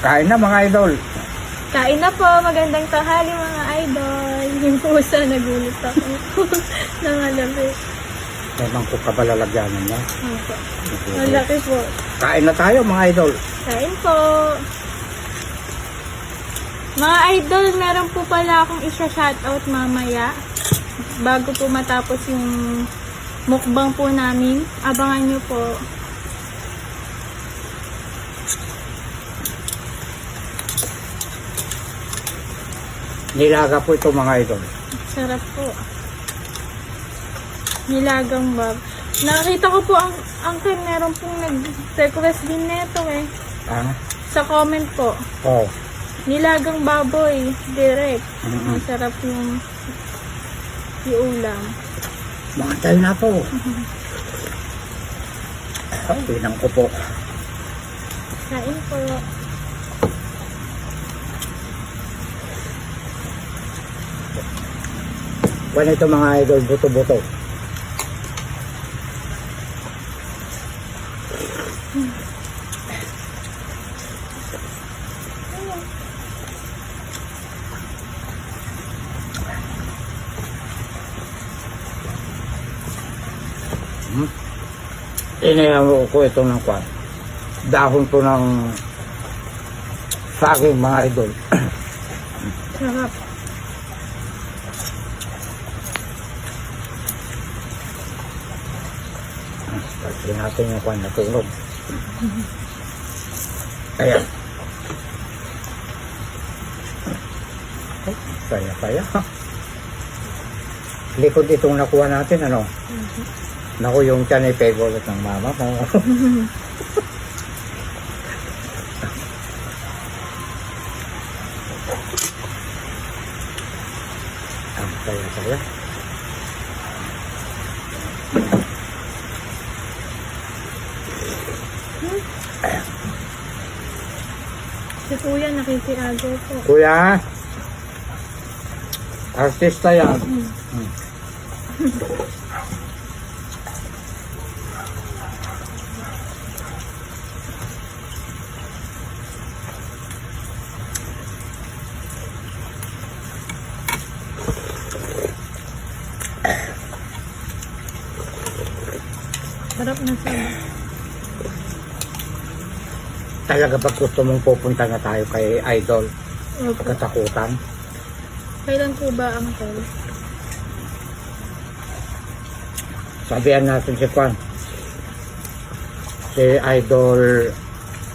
Kain na mga idol. Kain na po, magandang tanghali mga idol. Yung pusa, nagulit ako. Nangalabi. Memang ko kabalalagyanan na. Opo. Malaki po. Kain na tayo mga idol. Kain po. Mga idol, meron po pala akong isa-shoutout mamaya. Bago po matapos yung mukbang po namin. Abangan nyo po. Nilaga po ito mga idol. Sarap po. Nilagang bab. Nakita ko po ang meron pong nag-request din neto eh. Ah? Sa comment po. Oh. Nilagang baboy. Direct. Mm-mm. Ang sarap yung ulam. Makatay na po. Pinang ko po. Kain po. Bueno, ito mga idol, buto-buto. Inayaw ko ito ng kwan. Dahon ko ng saging mga idol. Sarap. Pagkali natin yung kwan natulog. Ayan. Saya-saya. Likod itong nakuha natin, ano? Naku, yung tiyan ay favorite ng mama mo. Ang saya-saya. Si Kuya nakikiago po. Kuya, artista yan. Sarap na sarap. Talaga pag gusto mong pupunta na tayo kay Idol, Opo. katakutan. Kailan po ba ang tol? Sabihan natin si Kwan. Si Idol,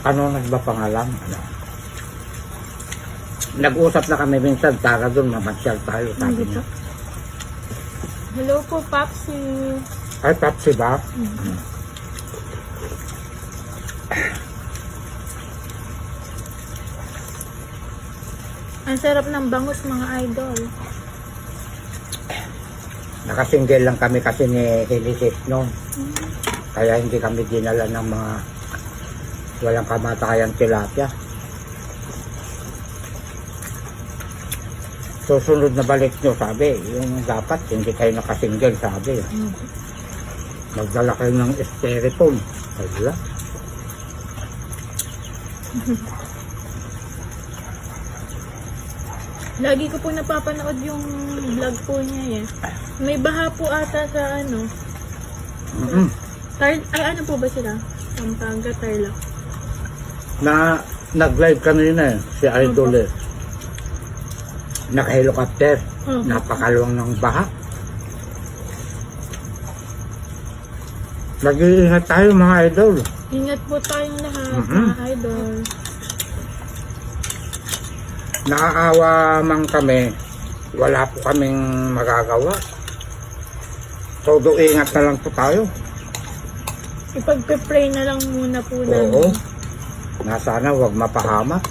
ano nagba pangalan? Ano? Nag-usap na kami minsan, tara doon, mamasyal tayo, sabi niya. Hello po, Papsi. Ay, Papsi ba? Ang sarap ng bangus mga idol. Nakasingle lang kami kasi ni Helisis noon. Kaya hindi kami dinala ng mga walang kamatayan tilapia. Susunod na balik nyo, sabi, yung dapat hindi kayo nakasingle, sabi. Magdala kayo ng styrofoam. Wala. Lagi ko po napapanood yung vlog po niya eh. May baha po ata sa ano. Ay ano po ba sila? Pampanga, Tarlac. Na nag-live kanina si Idol eh. Naka-helicopter. Napakaluwang ng baha. Nag-iingat tayo mga idol. Ingat po tayong lahat mga idol. Nakaawa man kami, wala po kaming magagawa. Todo ingat na lang po tayo. Ipagpe-pray na lang muna po namin. Oo. Na sana wag mapahamak.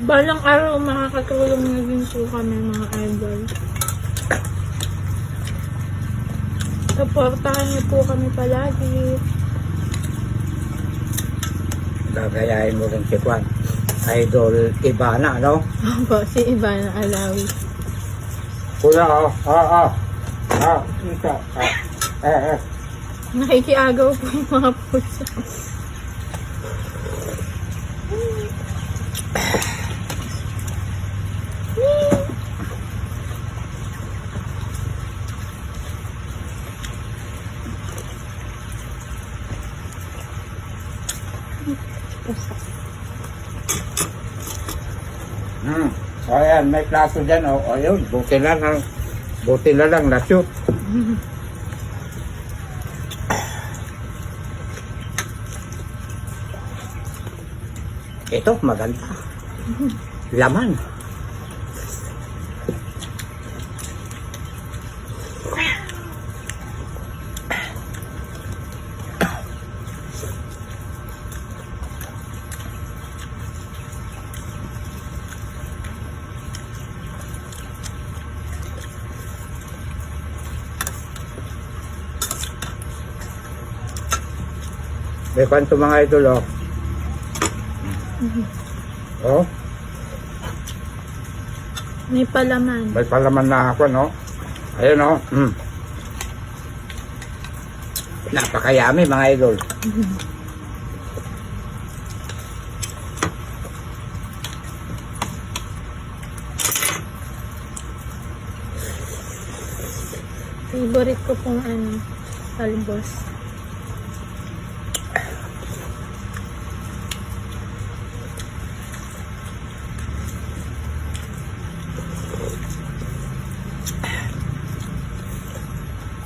Balang araw makakatulong na din po kami mga idol. Supportahan niyo po kami palagi. Gagayahin mo rin si Kwan. Idol Ibana, no? Opo, si Ivana Alawi. Kuya, isa. Nakikiagaw po yung mga pusa. Ayan, may plato dyan. O, ayun, buti na lang na-shoot. Ito, maganda. Laman. May kwento mga idol, oh. Oh, May palaman. may palaman na ako, no? Ayun, oh. Napakayami, mga idol. Favorite ko pong talbos.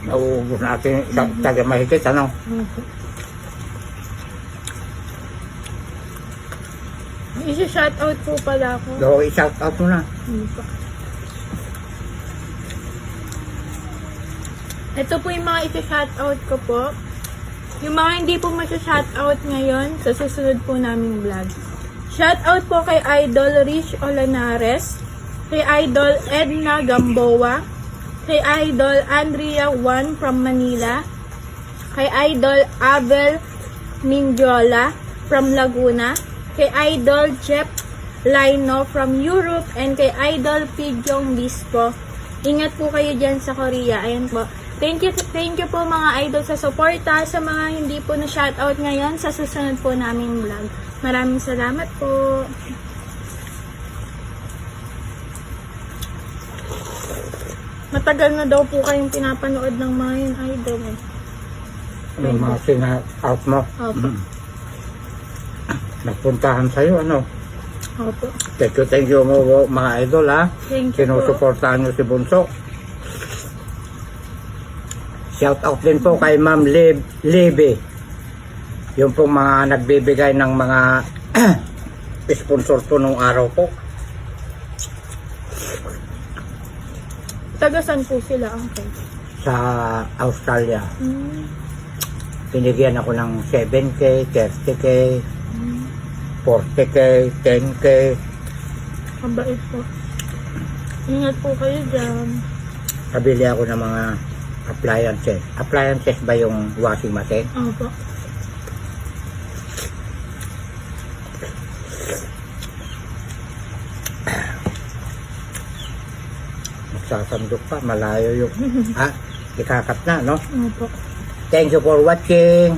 Nauubos natin taga mahigit, ano? Isa-shoutout po pala ako. So, i-shout out mo na. Ito po yung mga isa-shoutout ko po. Yung mga hindi po masya-shoutout ngayon sa susunod po naming vlog. Shoutout po kay Idol Rich Olanares, kay Idol Edna Gamboa, kay Idol Andrea Juan from Manila, kay Idol Abel Mindiola from Laguna, kay Idol Jeff Lino from Europe, and kay Idol Pidyong Bispo. Ingat po kayo dyan sa Korea. Ayan po. Thank you po mga idol sa suporta. Sa mga hindi po na shoutout ngayon, sa susunod po naming vlog. Maraming salamat po. Matagal na daw po kayong pinapanood ng mga yun, idol. Yung mga sina-out mo. Opo. Nagpuntahan sa'yo, ano? Opo. Thank you mo, mga idol, ha? Thank you po. Sinusuportahan nyo si Bunso. Shout out din po kay Ma'am Libby. Yung pong mga nagbibigay ng mga sponsor po nung araw po. Tagasan po sila, okay. Sa Australia. Pinigyan ako ng 7K, 30K, 40K, 10K. Mabait po. Ingat po kayo dyan. Kabili ako ng mga appliances. Appliances ba yung washing machine? Opo. Magsasandok pa, malayo yung ikakat na, no? Opo. Thank you for watching.